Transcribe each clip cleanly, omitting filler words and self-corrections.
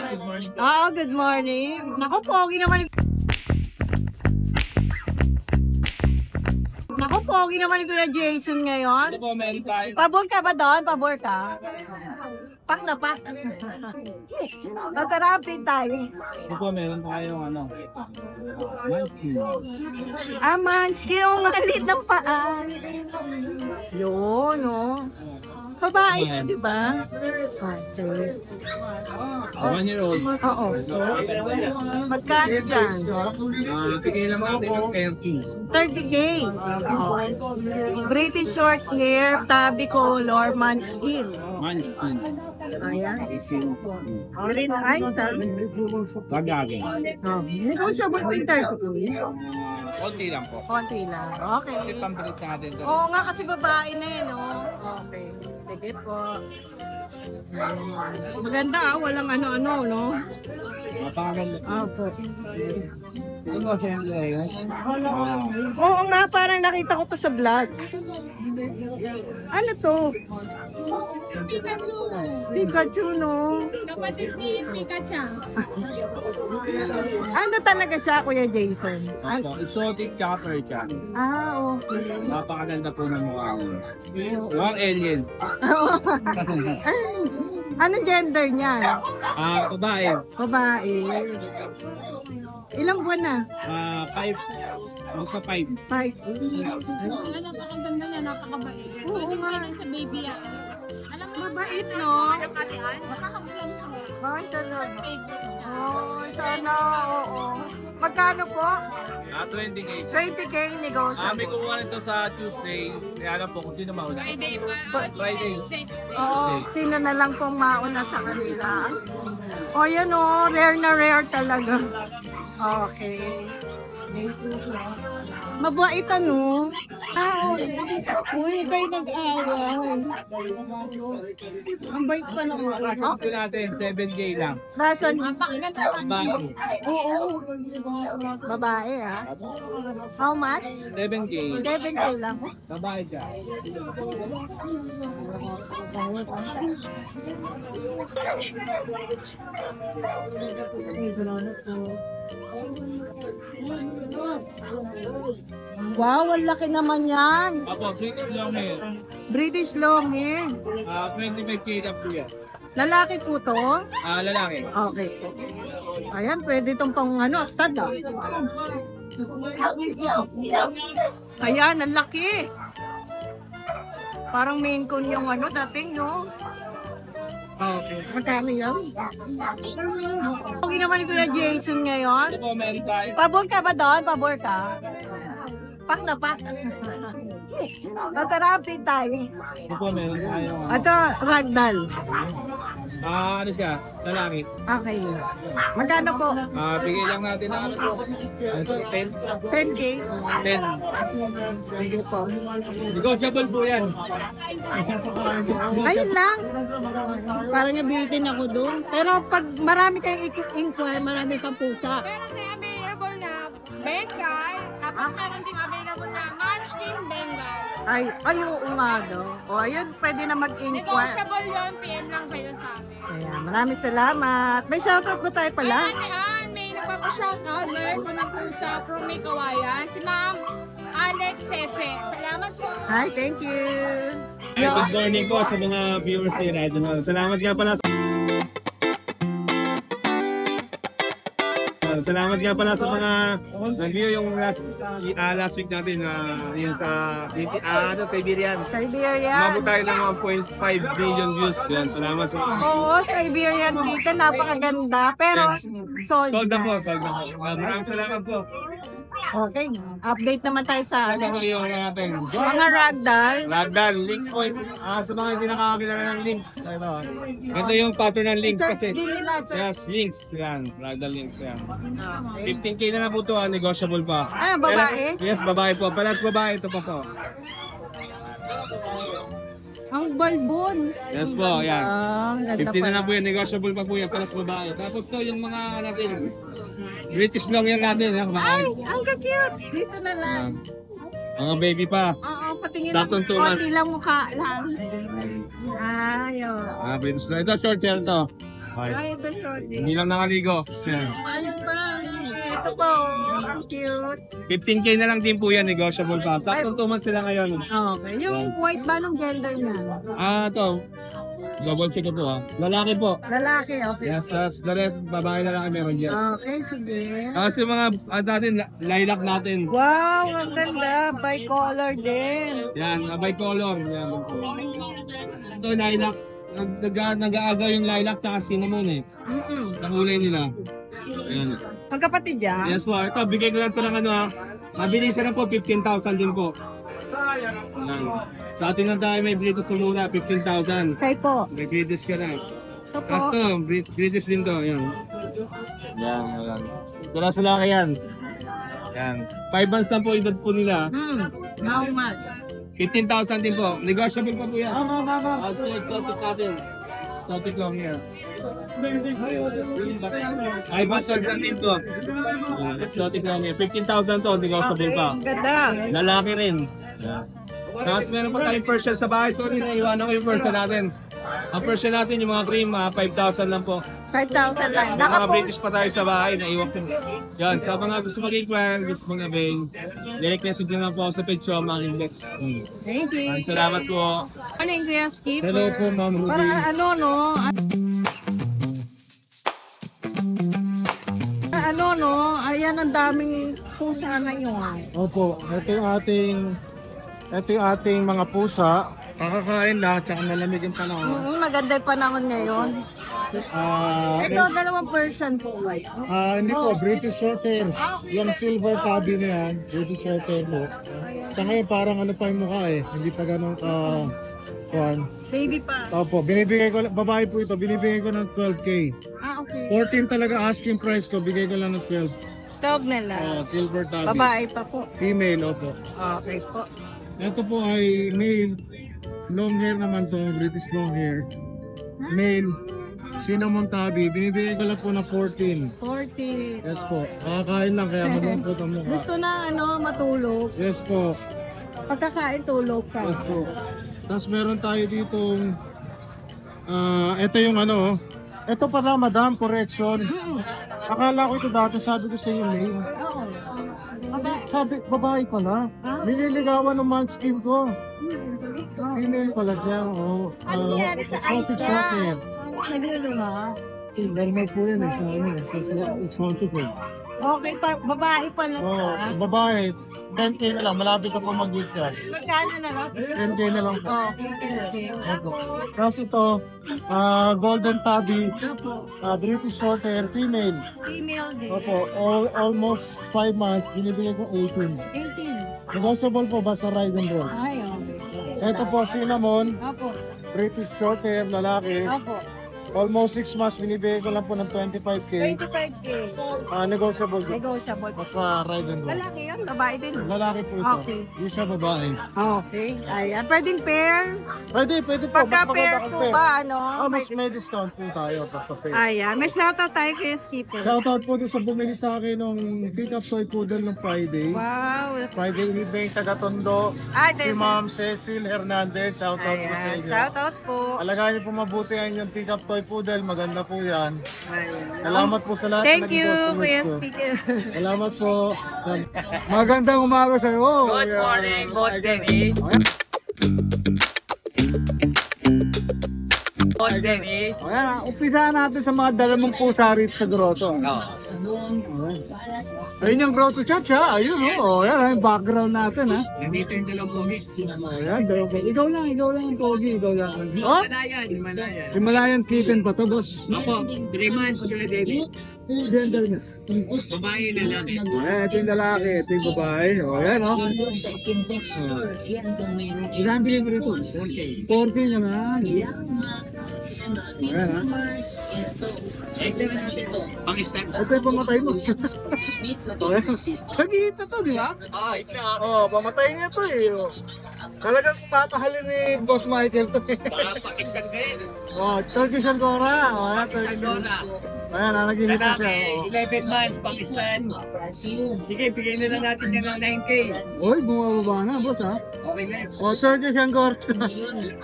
Good morning. Good morning. Naku, pogi naman. Naku, pogi naman ni Kuya Jason ngayon. Ito po, meron tayo. Pabor ka ba doon? Pabor ka? Pak na pak. Tara, update tayo. Ito po, meron tayong monkey. Mansky, ang malit ng paa. Yun, no? Babae, di ba? Okay. 1 year old. Oo. Magkano dyan? Bigay lang natin ng 30K. British short hair, tabby color, manskin. Munchkin. Ayan. Green eyes, ha? Bagagay. Negotiable with 30K. Konti lang po. Konti lang. Kasi Okay. pambilit natin ito. Oo nga, kasi babae na eh, no? Okay. Sige po. Maganda walang ano-ano, no? Napakaganda. Opo. Ito po, siyempre. Oo nga, parang nakita ko to sa vlog. Ano to? Pikachu! Pikachu, no? Kapatid ni Pikachu. Ano talaga siya, Kuya Jason? Opo, exotic chopper siya. Okay. Napakaganda po ng mukha mo. Mukhang alien. Anong gender niya? Babae. Babae. Ilang buwan na? 5. Magpa 5. 5. Napakaganda niya, napakabait. Pwede mo yan sa baby yan. Alam mo, Mabait, no? nakakabulan siya. Bakit talaga? Favorite niya. Oh, sana, oo. Magkano po? 20K. 20K negosyo. May kukuha nito sa Tuesday. Kaya alam po kung sino mauna. Friday pa. Friday. Tuesday. Oo, sino na lang pong mauna sa kanila. O, yan o. Rare na rare talaga. Okay. Mabait ano? Uy, kayo mag-away. Ang bait pa naman. Ito natin, 7K lang. Rason, Babae. oo. Babae ah. How much? 7K. 7K lang. Babae siya. Wow, ang laki naman yan. Apo, British long hair. British long hair. 25K lang po yan. Lalaki po to? Lalaki. Okay po. Ayan, pwede itong pang ano, stud ah. Ayan, ang laki. Parang Maine Coon yung ano dating, no? Okay. Magkano yan? Okay naman ni Kuya Jason ngayon. Ito po, meron tayo. Pabor ka ba doon? Pabor ka? Pak na pak. Tara, update tayo. Ito po, meron tayo. Ito, ragdoll. Ano siya? Lalaki. Okay. Magkano po? Bigay lang natin ng 10. 10K? 10. Sige po. Negotiable po yan. Ayun lang. Parang nabitin ako doon. Pero pag marami kayong inquire, marami kang pusa. Meron din available na Bengal. Tapos meron din available na Munchkin Bengal. Ay, oo nga, no? O, ayun, pwede na mag-inquire. Negotiable yun. PM lang kayo sa amin. Ayan, maraming salamat. May shoutout po tayo pala. Ate Ann, may nagpapashoutout. Meron ko ng pusa from May Kawayan. Si Ma'am Alex Sese. Salamat po. Hi, thank you. Good morning po sa mga viewers ni Radonal. Salamat nga pala sa mga nag-view yung last week natin yung sa Siberian. Siberian. Umabot tayo ng 1.5 billion views. Yan, salamat sa Oo, Siberian dito, napakaganda. Pero, sold sold na po. Maraming na. salamat po. Okay, update naman tayo sa Ito po yung natin. mga ragdoll. Ragdoll, links point. Sa mga hindi nakakakilala ng links. Ito yung pattern ng links Search kasi. din nila. Search. Yes, links. Yan, ragdoll links. Yan. 15K na lang po ito, negotiable pa. Ay, babae? Yes, babae po. Palas babae, ito pa po. Ang balbon. Yes po, yan. Ang ganda 15 na lang pa. po yan, negotiable pa po yan, palas babae. Tapos to, yung mga natin, British long yan natin. Yan, Ay, ang cute. Dito na lang. mga baby pa. Oo, patingin Saktong lang. 2 months. Konti lang mukha lang. Ayos. British long. Ito, short hair to. Okay. Ay, ito shorty. Hindi lang nakaligo. Yan. Ayun pa. Ito po. Ang cute. 15K na lang din po yan, negotiable pa. Saktong 2 months sila ngayon. Okay. Yung white ba nung gender niya? Ito. Double check ko po ha. Lalaki po. Lalaki, okay. Yes, tas the rest, babae na lang meron dyan. Okay, sige. Kasi mga, natin, lilac natin. Wow, ang ganda. Bicolor din. Yan, bicolor. Yan. Ito, lilac. Nag-aaga yung lilac tsaka cinnamon eh. Sa kulay nila. Ayan. Magkapatid yan? Yes po. Ito, bigay ko lang ito ng ano ha. Mabilisan na po, 15,000 din po. Ayan. Sa atin lang tayo may British na muna, 15,000. Kay po. May British ka na. Ito po. Tapos to, British din to. Ayan. Yan. Wala sa laki yan. Yan. 5 months lang po edad po nila. How much? 15,000 din po. Negotiable pa po yan. Mama. So, exotic sa atin. Exotic lang yan. 5 months old lang din to. Exotic lang yan. 15,000 to, negotiable pa. Ang ganda. Lalaki rin. Tapos meron pa tayong Persian sa bahay. Sorry, naiwanan ko yung Persian natin. Ang Persian natin, yung mga cream, 5,000 lang po. 5,000 lang. May mga Nakapost. British pa tayo sa bahay, naiwan ko. Yan, sa mga gusto mag-inquire, gusto mag-avail, direct message lang po ako sa page ko, mga index. Thank you. Maraming salamat po. Ano yung Kuya Skip? Hello po, Ma'am Ruby. Para ano, no? Ano, no? Ayan, ang daming pusa ngayon. Opo, ito yung ating mga pusa. Kakakain lahat, tsaka malamig yung panahon. Maganda yung panahon ngayon. Ito, dalawang Persian po. Hindi po, British Shorthair. Yung silver tabby na yan, British Shorthair po. Sa ngayon, parang ano pa yung mukha eh. Hindi pa ganun ka... Baby pa. Opo, binibigay ko, babae po ito, binibigay ko ng 12K. Okay. 14 talaga asking price ko, bigay ko lang ng 12. Tawag nila. Silver tabby. Babae pa po. Female, opo. Okay po. Ito po ay male. Long hair naman to, British long hair. Male. Cinnamon tabby. Binibigay ko lang po na 14. 40. Yes po. Kakakain lang kaya malungkot ang mukha. Gusto na matulog. Yes po. Pagkakain, tulog ka. Yes po. Tapos meron tayo ditong ito yung ano. Ito pala, madam, correction. Akala ko ito dati, sabi ko sa iyo, male. Oo. Sabi, babae pala. Nililigawan ng munchkin ko. Female pala siya. Oh. Ano nangyari sa eyes Exotic niya? shorthair. Naglulunga. Normal po yan eh. Exotic eh. Okay, babae pa lang. Oh, babae. 10K na lang. Malapit ako mag-gift ka. Magkano na lang? 10K na lang po. Okay. Tapos ito, golden tabby, British Shorthair, female. Female din. Opo, almost 5 months, binibigay ko 18. 18. Negotiable po basta ride and roll. Ay, okay. Ito po, cinnamon, Opo. British Shorthair, lalaki. Opo. Almost 6 months, binibigay ko lang po ng 25K. 25K. Negotiable po. Negotiable. Basta ride and roll. Lalaki yan, babae din. Lalaki po ito. Okay. Isa babae. Okay. Ayan. Pwedeng pair. Pwede po. Pagka Mas pair maganda po kung ba, ano? mas may discount po tayo basta pair. Ayan. May shoutout tayo kay Skipper. Shoutout po din sa bumili sa akin ng pick-up toy poodle ng Friday. Wow. Friday evening, taga-Tondo. Ay, Si Ma'am Cecil Hernandez. Shoutout po sa Ayan. inyo. Shoutout po. Alagaan niyo po mabuti ang inyong pick-up toy poodle. Maganda po yan. Ayan. Salamat po sa lahat Thank na you, nag-customers Kuya ko. Speaker. Salamat po. Magandang umaga sa iyo. Good morning, Boss Dennis. Boss Dennis. Ayan, umpisahan natin sa mga dalamang pusa rito sa grotto. Ayun yung grotto church ha. Ayun o. Ayan yung background natin ha. Nandito yung dalawang pogi. Ayan, dalawang. Ikaw lang ang pogi. Ikaw lang. Oh? Himalayan. Himalayan kitten pa to, boss. Ako, 3 months, Kuya Dennis. Gender niya. Babae na lang. Ayan, ito yung lalaki. Ito yung babae. O, ayan o. Ilan bilhin mo rito? 4K naman. Ayan ha. Check na natin ito. Pakistan. Ito yung pamatay mo. Nag-hit na to, di ba? Ah, ito. Oh, pamatay niya to eh. Oh. Talagang matahalin ni Boss Michael to. Pakistan din. Oh, Turkish Angora. Oh, ayan, Turkish Angora. Ayan, nag-hit na siya. Oh. 11 months, Pakistan. Sige, bigay na lang natin yan ng 9K. Oy, bumababa na, boss ha. Okay na yun. Oh, Turkish Angora.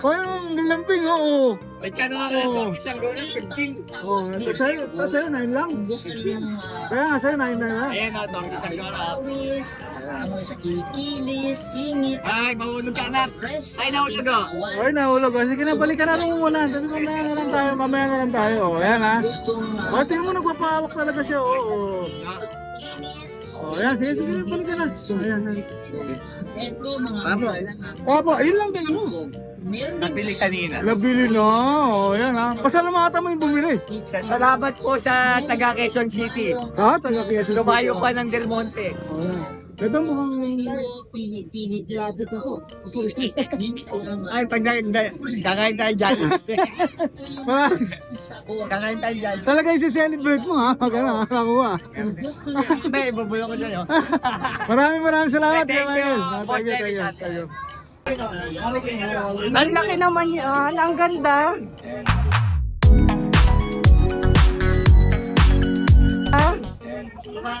Oy, ang lamping, oo. May tanong ako ng Turkish Angora, 15. Oh, sa'yo, 9 lang. Kaya nga, sa'yo, 9 na lang. Ayan o, Turkish Angora. Sa kikilis, singit, Ay, mahulog ka anak. Ay, nahulog o. Oy, nahulog. Oh. Sige na, balikan na rin muna. Sabi ko, mamaya na lang tayo. Oh, ayan ha. Oh, tingnan mo, nagpapahawak talaga siya. Oh. Oh, ayan, sige, sige na, balikan na. Ayan, ayan. eto mga Papo, Opo, yun lang din mo. meron din nabili kanina. Nabili na. Oh, ayan ha. Pasalamatan mo yung bumili. Salamat po sa taga Quezon City. Ha, taga Quezon City. Lumayo pa ng Del Monte. Oh, ayan. Ito mukhang... pili lapit ako. Ay, pag kakain tayo dyan. Para, Kakain tayo dyan. talaga isi-celebrate mo ha. Huwag ka na, nakakuha. May, bubulong ko sa'yo. Maraming salamat. Thank you. Thank you. Ang laki naman yan. Ang ganda. Ah,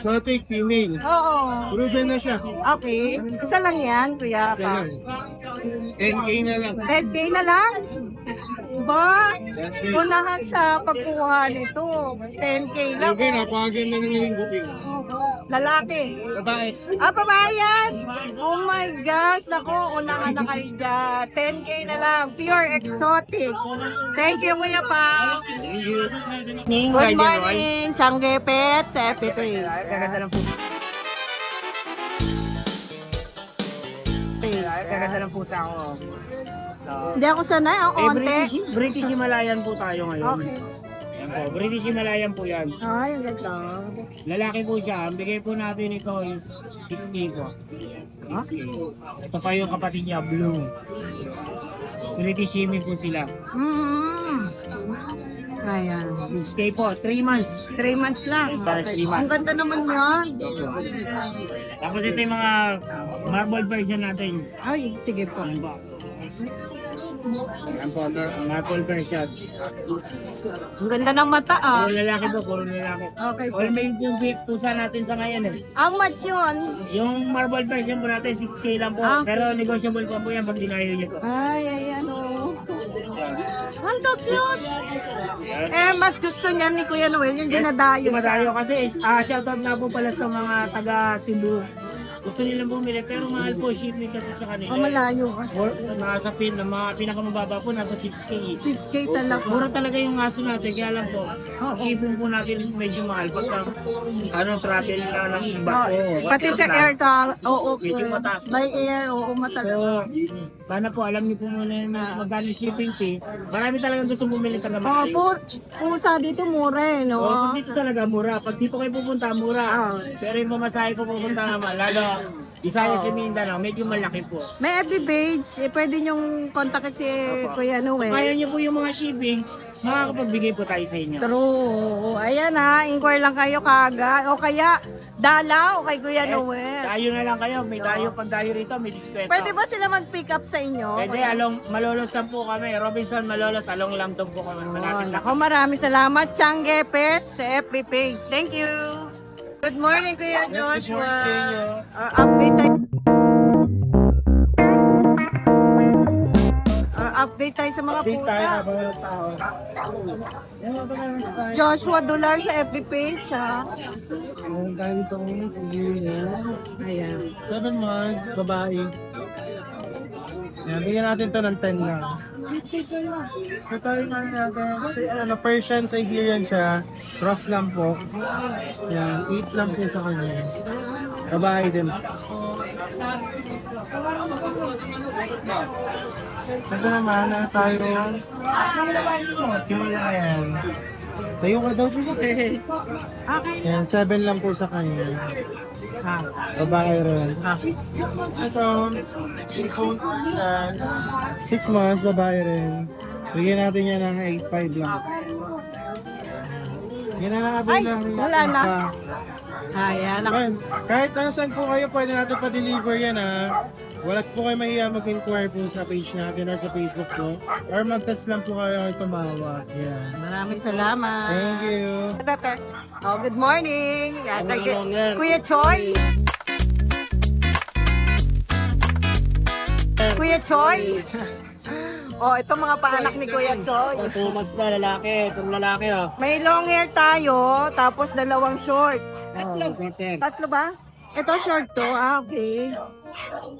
Exotic female. oo. Proven na siya. Okay. Isa lang yan, kuya. Isa lang. 10K na lang. 10K na lang? Ba? Unahan sa pagkuha nito. 10K lang. Okay, napakaganda ng lingguting. Lalaki. Babae. Ah, babae yan! Oh my gosh! Naku, unahan na kayo dyan. 10K na lang. Pure exotic. Thank you, Kuya Pa. Good morning, Changge Pet sa FPP. Kaganda ng pusa. Kaganda ng pusa ko. Hindi ako sanay, ang onte. British Himalayan po tayo ngayon. Okay. Yan po, British Himalayan po yan. Ay, ang ganda. Lalaki po siya. Ang bigay po natin ito is 6K po. 6K. Ito pa yung kapatid niya, Blue. British Himi po sila. Ayan. 6K po, 3 months. 3 months lang. Para 3 Ang months. ganda naman yan. Tapos ito yung mga marble version natin. Ay, sige po. Yan po, marble version. Ang ganda ng mata ah. Puro lalaki po, puro lalaki. Okay po. All male po pusa natin sa ngayon eh. Ang match yun. Yung marble version po natin, 6K lang po. Ah. Pero negotiable po yan pag dinayo niyo po. Ay, ayan oh. Ang cute. Eh, mas gusto niya ni Kuya Noel yung dinadayo Yung siya. madayo kasi, shoutout na po pala sa mga taga Cebu. Gusto nilang bumili pero mahal po shipping kasi sa kanila. Ang malayo kasi. Or, nasa mga pinakamababa po, nasa 6K. 6K talaga. Mura talaga yung aso natin, kaya lang po, shipping po natin is medyo mahal. Pagka, travel na ng iba po. Pati sa air ka, oo. Medyo mataas. By air, oo, matalaga. So, sana po, alam niyo po muna yung magkano shipping fee. Marami talagang gusto bumili taga Oo, Makati. pusa dito mura eh, no? Oh, dito talaga mura. Pag dito kayo pupunta, mura. Pero yung pamasahe po pupunta naman, lalo Isaya sa Mindanao, medyo malaki po. May FB page, eh, pwede niyong kontakin si Kuya Noel. Kaya niyo po yung mga shipping, makakapagbigay po tayo sa inyo. True. Ayan ha, inquire lang kayo kagad. O kaya, dalaw kay Kuya Noel. Dayo na lang kayo. May dayo, pag dayo rito, may diskwento. Pwede ba sila mag-pick up sa inyo? Pwede, Malolos lang po kami. Robinson Malolos, along Lamdong po kami. Malapit lang. Ako, maraming salamat. Changge Pet sa FB page. Thank you. Good morning, Kuya Joshua. Good morning sa inyo. Update tayo. Update tayo sa mga pusa. Joshua Dolar sa FB page, ha? Ayan. 7 months, babae. Yan, bigyan natin to ng 10 lang. Ito tayo natin, Persian Siberian siya. Cross lang po. Yan, 8 lang po sa kanya. Babae din. Ito naman, tayo. Yan. Tayo ka daw siya. Yan, 7 lang po sa kanya. Babae rin. Ito, 6 months, babae rin. Bigyan natin yan ng 8.5 lang. Yan na lang. Ay, wala na. Ayan. Kahit saan po kayo, pwede natin pa-deliver yan ha. Wala po kayo mahiya mag-inquire po sa page natin or sa Facebook po. Or mag-text lang po kayo tumawag. Yeah. Maraming salamat. Thank you. Oh, good morning. Kuya Choi. Kuya Choi. Oh, ito mga paanak ni Kuya Choi. 2 months na lalaki. Itong lalaki oh. May long hair tayo, tapos dalawang short. Short-term. Tatlo ba? Ito short to. Ah, okay.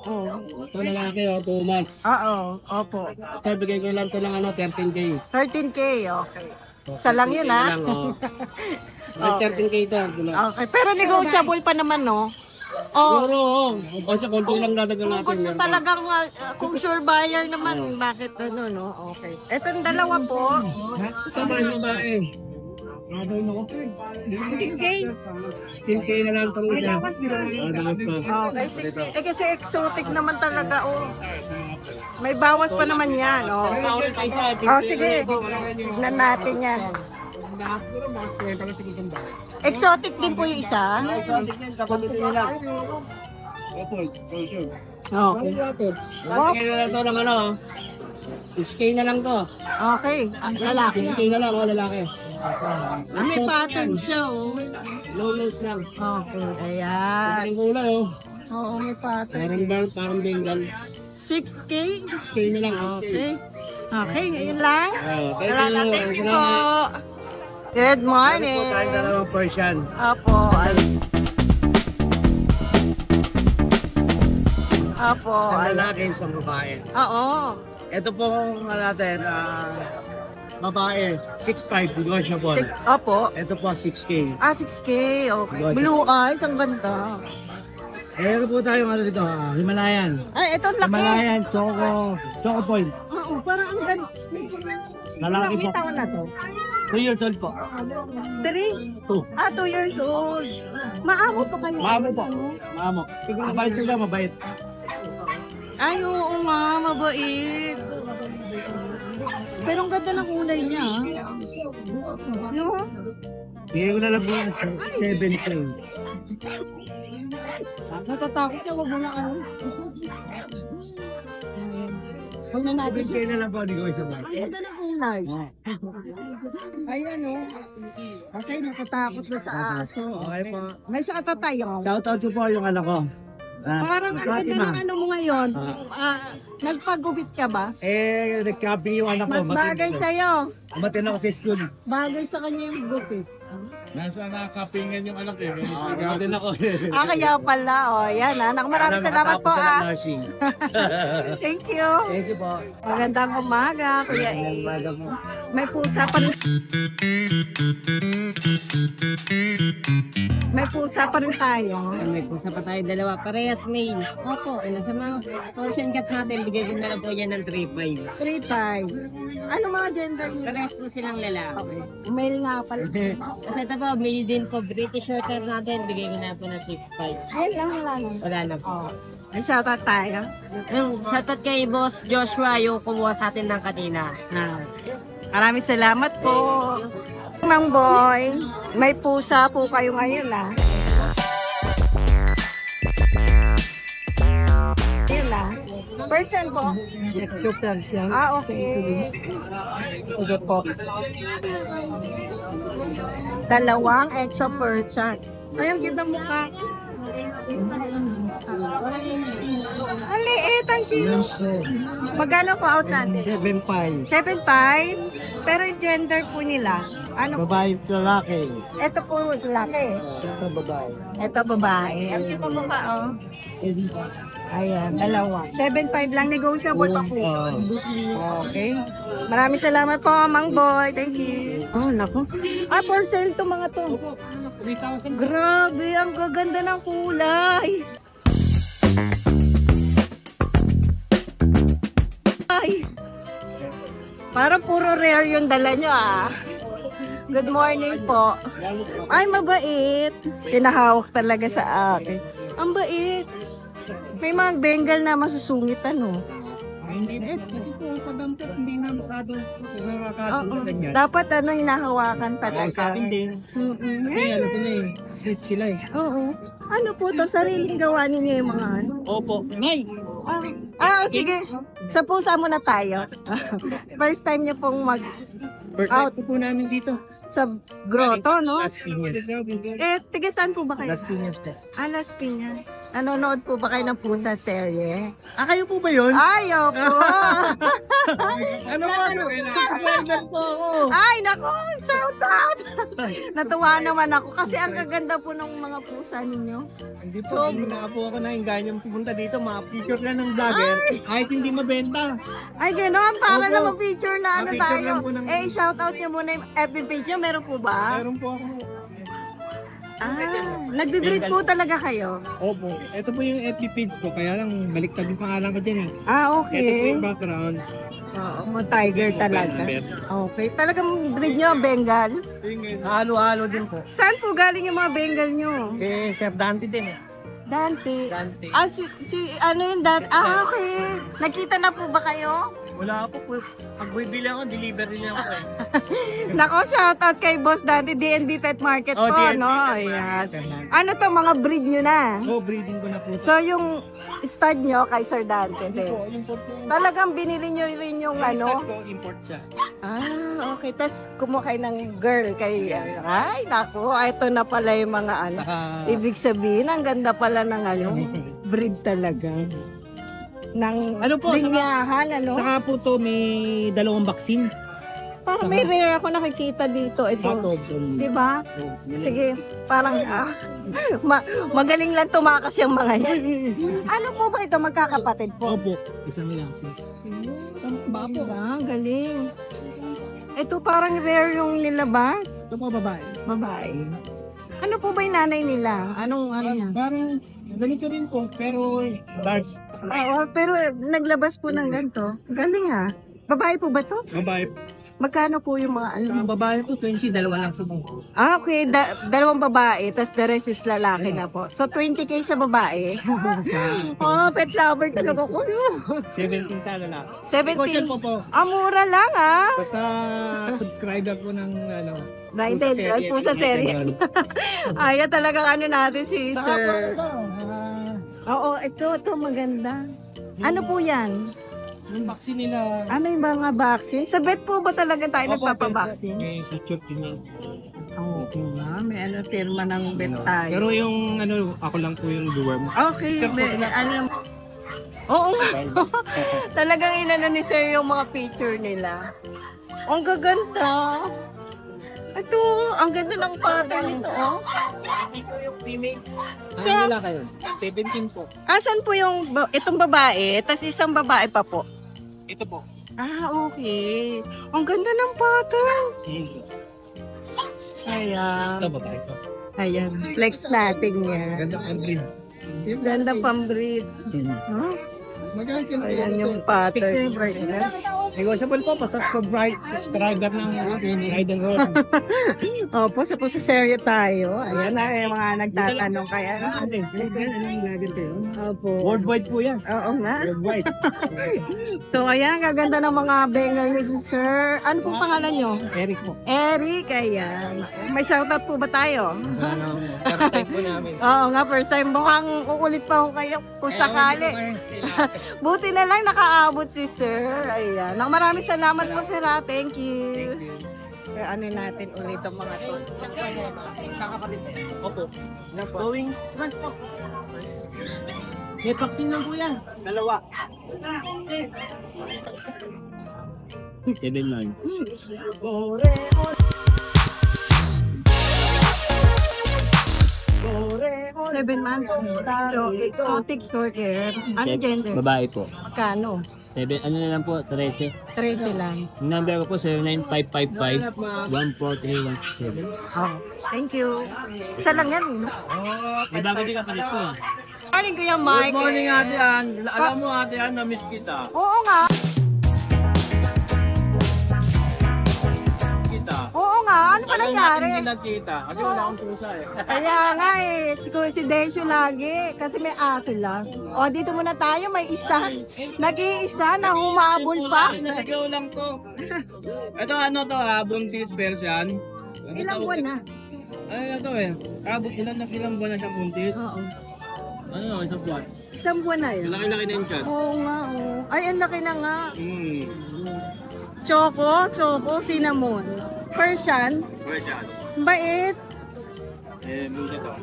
Oh. Ito lalaki oh, 2 months. Oo, opo. Ito, bigay ko lang ito ng 13K. 13K, okay. Isa lang yun, ha? Lang, oh. May 13K ito. Okay, pero negotiable pa naman, no? Oh, Siguro, oh. Kasi konti lang dadagan kung natin. gusto yan. talagang, kung sure buyer naman, bakit ano, no? Okay. Ito yung dalawa po. Ito ba yung babae? 16K? 16K na lang itong isa. Damas pa. Okay, 16. Kasi exotic naman talaga, oh. May bawas pa naman yan, oh. Oh, sige. Tignan natin yan. Exotic din po yung isa. Okay. Laki na lang ito ng ano. 6K na lang to. Okay. Lalaki. 6K na lang, oh, lalaki. May pattern siya, oh. Low nose lang. Okay, ayan. Ang kulay, oh. Oo, may pattern. Parang Bengal. 6K? 6K na lang. Okay. Okay, yun lang. Oh, Salamat, thank you po. Good morning. dalawang Persian. Apo. Apo. Lalaki, isang babae. Oo. Ito po kung natin, babae, 6'5", negotiable. Apo. Ito po, 6K. Ah, 6K. Okay. Blue eyes, ang ganda. Ito po tayo ano dito, Himalayan. Ay, ito ang laki. Himalayan, Choco Point. Oo, parang ang ganda. Lalaki May po. taon na to? 2 years old po. 3? 2. Ah, 2 years old. Maamo pa kayo. Maamo po. Maamo. Mabait sila, mabait. Ay, oo nga, mabait. Pero ang ganda ng kulay niya, ah. No? Bigay ko na lang po ng 7K. Natatakot ka, wag mo na ano. Huwag na natin siya. 7K na lang po, negotiable. Ang ganda ng kulay. Ayan, oh. Okay, natatakot na sa aso. Okay po. May siya tayo. Shoutout ko po yung anak ko. Parang ang ganda Fatima. ng ano mo ngayon. Nagpagupit ka ba? Nag-camping yung anak ko. Mas bagay sa'yo. Umatin ako sa school. Bagay sa kanya yung gupit. Nasa nakakapingan yung anak eh. Umatin ako. Kaya pala. O, yan ha. Maraming salamat po Thank you. Thank you po. Magandang umaga, Kuya A. May pusa pa rin. May pusa pa rin tayo. May pusa pa tayo dalawa. Parehas male. Opo. Sa mga Persian cat natin, bigay ko na lang po yan ng 3.5. 3-5. Ano mga gender niyo? Parehas po silang lalaki. Male nga pala. At ito po, male din po. British Shorter natin, bigay ko na po ng 6.5. Ayun lang, wala na. Wala na po. May shoutout tayo. Yung shoutout kay Boss Joshua, yung kumuha sa atin ng kanina. Maraming salamat po. Mang Boy, may pusa po kayo ngayon Ayun Persian po. Super siya. Okay. Sige po. Dalawang exo Persian. Ayun, kita mukha. Ang liit, ang cute. Magkano po out natin? 7'5". 7'5", pero yung gender po nila, ano po? Babae, lalaki. Ito po lalaki. Ito babae. Ito babae. Ang cute ang mukha, oh. Ayan, dalawa. 7'5" lang, negotiable pa po. Okay. Maraming salamat po, Mang Boy. Thank you. Oh, naku. For sale to mga to. 3,000. Grabe, ang gaganda ng kulay. Ay. Parang puro rare yung dala nyo, Good morning po. Ay, mabait. Pinahawak talaga sa akin. Ang bait. May mga Bengal na masusungit, ano? Hindi na. Kasi po, padampot, hindi na masyado Oo. nakakatulad yan. Dapat hinahawakan Sa talaga. akin din. Kasi ano sila eh, sweet sila eh. Oo. Ano po to? Sariling gawa ninyo yung mga ano? Opo. Nay! Sige. Sa pusa muna tayo. First time niyo pong First Out. time po namin dito. sa grotto, no? Las Piñas. Tiga saan po ba kayo? Las Piñas po. Las Piñas. Nanonood po ba kayo ng pusa serye? Kayo po ba yun? Ay, opo. Ano po? Subscriber po ako. Ay, nako, shout out. Natuwa naman ako kasi ang gaganda po ng mga pusa ninyo. Hindi po, hindi na po ako naingganyang pumunta dito. Mga picture lang ng vlogger. Kahit hindi mabenta. Ay, gano'n. Para Opo. na ma-feature na ano Ma-feature tayo. lang po ng- Shout out nyo muna yung FB page nyo. Meron po ba? Meron po ako. Nagbibreed po talaga kayo? Opo. Ito po yung FB page ko. Kaya lang, baliktad yung pangalan ko dyan eh. Ito po Okay. yung background. Oo, mga tiger talaga. Okay. Talagang breed nyo, Bengal. Halo-halo din po. Saan po galing yung mga Bengal nyo? Eh, Sir Dante din eh. Dante. Dante. Ano yung Dante? Okay. Nakita na po ba kayo? Wala po. Pag bibili ako, delivery niya ako eh. Nako, shoutout kay Boss Dante, DNB Pet Market po, DNB no? Pet Ayan. Market. Ano to, mga breed nyo na? Oh, breeding ko na po. So, yung stud nyo kay Sir Dante din. Import po. Talagang binili nyo rin yung Yung ano? stud ko, import siya. Okay. Tapos kumuha kayo ng girl kay... Ay, nako, ito na pala yung mga ano. Ibig sabihin, ang ganda pala ng ano, breed talaga. Ng Ano po, linyahan, ano? Saka po to, may dalawang vaccine. Parang may rare ako nakikita dito. Ito. Di ba? Sige, parang magaling lang tumakas yung mga yan. Ano po ba ito? Magkakapatid po? Opo, isang lang. Bapo. Ang galing. Ito parang rare yung nilabas. Ito po, babae. Babae. Ano po ba yung nanay nila? Anong ano yan? Parang ganito rin po, pero dark. Pero naglabas po ng ganito. Galing ha. Babae po ba to? Babae. Magkano po yung mga ano? Ang babae po, 20, dalawa lang sa buko. Okay. Dalawang babae, tas the rest is lalaki na po. So, 20K sa babae. Pet lover talaga ko. 17 sa lalaki. 17. Negotiable po po. Mura lang ah. Basta subscriber po ng ano. Rated po sa serye. Ayan talagang ano natin si Sir. Oo, ito maganda. Ano po yan? Yung vaccine nila. May mga vaccine? Sa vet po ba talaga tayo nagpapabaksin? Eh, si Chuck din. Oo nga, may firma ng vet tayo. Pero yung ano, ako lang po yung dorm. Okay, Oo nga. Talagang inano ni Sir yung mga picture nila. Ang gaganda. Ito, ang ganda ng pattern nito, oh. So, wala kayo? 17 po. Asan po yung, itong babae, tas isang babae pa po? Ito po. Okay. Ang ganda ng pattern. Ayan. Ito babae ko. Ayan. Flex natin yan. Ganda ang breed. Ganda pang breed. Huh? Ayan yung pattern. Negotiable po, pa subscriber ng Ride and Roll. Opo, sa serye tayo. Ayan na yung mga nagtatanong kaya. Opo. Worldwide po yan. Oo nga. Worldwide. So ayan, gaganda ng mga Bengal ni Sir. Ano pong pangalan nyo? Eric po. Eric, ayan. May shoutout po ba tayo? First time po namin. Oo nga, first time. Mukhang uulit pa ako kayo kung sakali. Buti na lang nakaabot si Sir. Ayan. Maraming salamat po, Sir. Thank you. Ano natin ulit ang mga to. Opo. Going. May vaccine lang po yan. Dalawa. 7 lang. 7 months. So, exotic short hair. Ano gender? Babae po. Kano? Ano na lang po, 13. 13 lang. Yung number ko po, 09555-14317. Oh, thank you. Isa lang yan, eh. May bago din kapalit po. Morning, Kuya Mike. Good morning, Ate Ann. Alam mo, Ate Ann, na-miss kita. Oo nga. Kita. Oo nga. ano pa nangyari? Hindi nagkita. Kasi wala akong pusa eh. Kaya nga eh, si coincidence lagi. Kasi may aso lang. O, dito muna tayo, may isa. Nag-iisa na humabol pa. Naligaw lang to. Ito ano to buntis version. Ilang buwan na? Ano na to eh? Ilang buwan na siyang buntis? Oo. Ano, isang buwan. Isang buwan na yun. Laki-laki na yung chan. Oo nga, oo. Ay, ang laki na nga. Hmm. Choco, cinnamon. Persian, Version. bait. Blue to.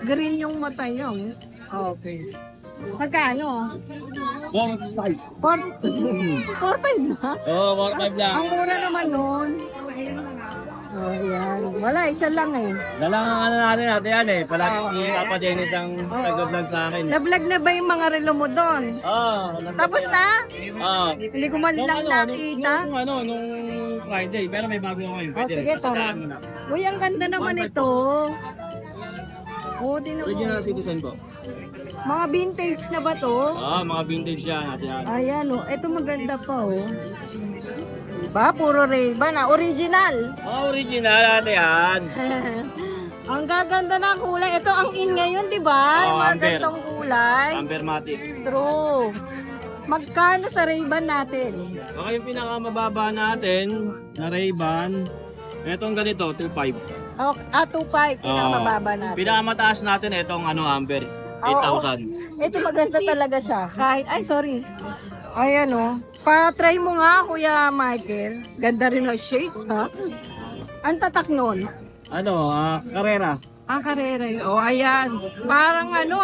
Green yung mata niya. Oh. Okay. Magkano? 4-5. 4.5 na? Oo, 4-5 lang. Ang mura naman nun. Oh, yan. Wala, isa lang eh. Dalangan natin yan eh. Palagi si Papa Dennis ang nag-vlog sa akin. Nablag na ba yung mga relo mo doon? Oo. Tapos na? Oo. Hindi ko man lang nakita. Nung Friday. Pero may bago ako yun. Oh, sige, tara. Uy, ang ganda naman ito. Oh, di na Original citizen po. Mga vintage na ba to? Oo, mga vintage yan. Yan. Ayan oh, ito maganda pa oh. Diba? Puro Ray-Ban ah. Original. Mga original ate yan. Ang gaganda ng kulay. Ito ang in ngayon, di ba? Yung mga amber. gantong kulay. Ambermatic. True. Magkano sa Ray-Ban natin? Baka yung pinakamababa natin na Ray-Ban. Itong ganito, 2.5. Oh, 2.5. Pinakamababa natin. Pinakamataas natin itong Amber. 8,000. Ito maganda talaga siya. Kahit, ay sorry. Ayan oh. Pa-try mo nga, Kuya Michael. Ganda rin ang shades, ha? Ang tatak nun? Ano, Carrera. Ang karera yun. Oh, ayan. Parang ano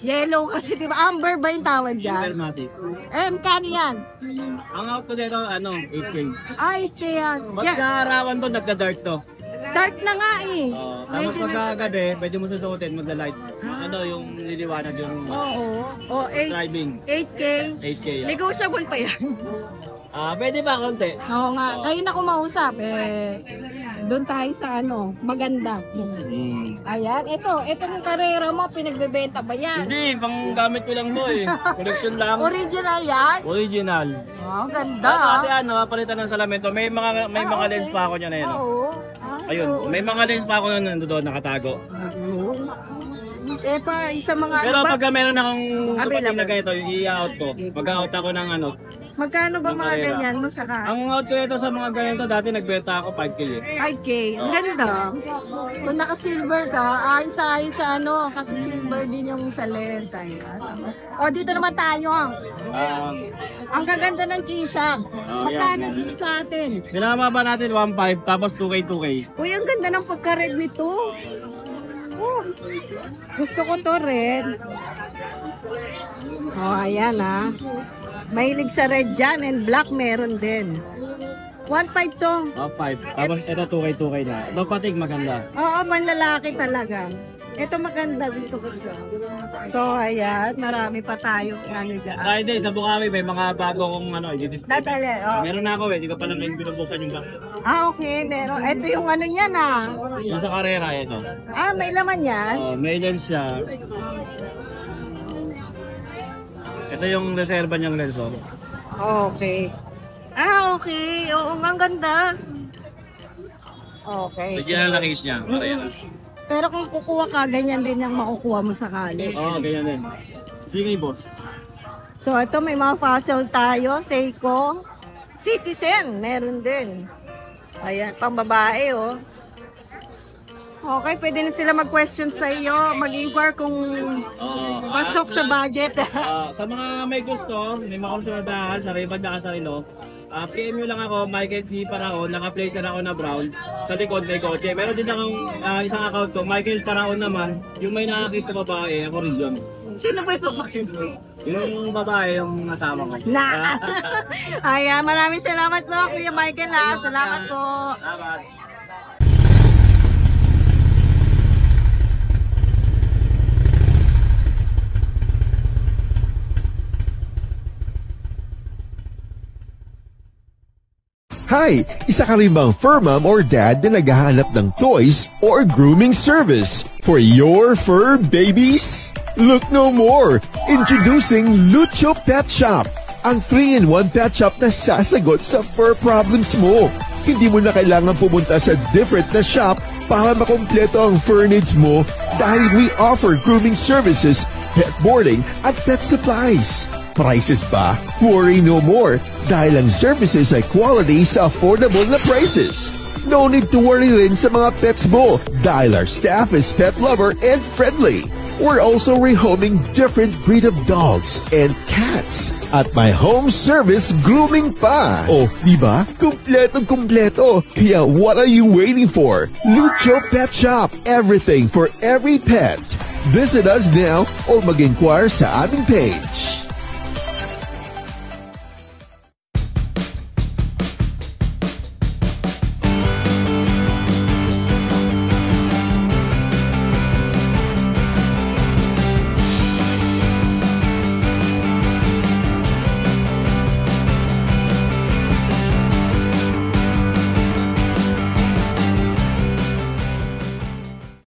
yellow kasi, di ba? Amber ba yung tawag dyan? Ambermatic. Magkano yan? Ang out ko dito, 8K. Ay, yan. Pag Yan. nakarawan to, nagka-dark to. Dark na nga eh. Tapos pagkagabi, pwede mo susuotin, magla-light. Ano yung liliwanag yung Oo. Oh, driving. 8K. 8K. Yan. Negotiable pa yan. Pwede ba konti? Oo nga. Kayo na kumausap. Doon tayo sa maganda. Ayan. Itong karera mo, pinagbebenta ba yan? Hindi, pang gamit ko lang mo eh. Collection lang. Original yan? Original. Oh, ganda. Ate, palitan ng salamento. May mga okay. lens pa ako niya na yun. Oo. Ayun, may mga lens pa ako na nandoon nakatago. Pa, isa mga Pero ba? pagka meron akong dumating na Available. ganito, yung i-out ko. Mag-out ako ng Magkano ba mga karera. ganyan mo sa Ang out ko ito sa mga ganito, dati nagbenta ako 5K eh. 5K. Ang ganda. Kung naka-silver ka, ayos sa kasi silver din yung sa lens. O, dito naman tayo. Ang gaganda ng G-Shock. Magkano dito sa atin? Pinamaba natin 1.5 tapos 2K, 2K. Uy, ang ganda ng pagka-red nito. Oh, gusto ko to red. Oh, ayan ah. Mahilig sa red dyan and black meron din. 1.5 to. 5. Tapos ito 2K, 2K na. Ito patig maganda. Oo, manlalaki talaga. Ito maganda, gusto ko siya. So, ayan, marami pa tayo. Dyan. Friday, sa Bukawi, may mga bago kong i-display. Dadali, oh. Meron na ako eh, di ko pa lang binubuksan yung box. Okay, meron. Ito yung niya na. Yung sa Carrera, ito. May laman yan. May lens siya. Ito yung reserva niyang lens. Okay. Okay. Oo, ang ganda. Okay. Original na case niya, Carrera. Pero kung kukuha ka, ganyan din yung makukuha mo sakali. Ganyan din. Sige, boss. So, ito may mga puzzle tayo. Seiko. Citizen, meron din. Ayan, pang babae, oh. Okay, pwede na sila mag-question sa iyo. Mag-inquire kung pasok sa budget. Sa mga may gusto, may makonsultahan sa Ray-Ban at sa Relo, PM nyo lang ako, Michael G. Paraon, naka-place na ako na brown. Sa likod may kotse. Meron din akong isang account ko, Michael Paraon naman. Yung may nakakis na babae, ako rin yun. Sino ba ito? Yung babae, yung nasama ko. Na! Ayan, maraming salamat po, Kuya Michael. Salamat po. Salamat. Hi! Isa ka rin bang fur mom or dad na naghahanap ng toys or grooming service for your fur babies? Look no more! Introducing Lucho Pet Shop, ang 3-in-1 pet shop na sasagot sa fur problems mo. Hindi mo na kailangan pumunta sa different na shop para makumpleto ang fur needs mo dahil we offer grooming services, pet boarding at pet supplies. Prices ba? Worry no more dahil ang services ay quality sa affordable na prices. No need to worry rin sa mga pets mo dahil our staff is pet lover and friendly. We're also rehoming different breed of dogs and cats at my home service grooming pa. Oh, diba? Kumpletong-kumpleto. Kaya what are you waiting for? Lucho Pet Shop. Everything for every pet. Visit us now or mag-inquire sa aming page.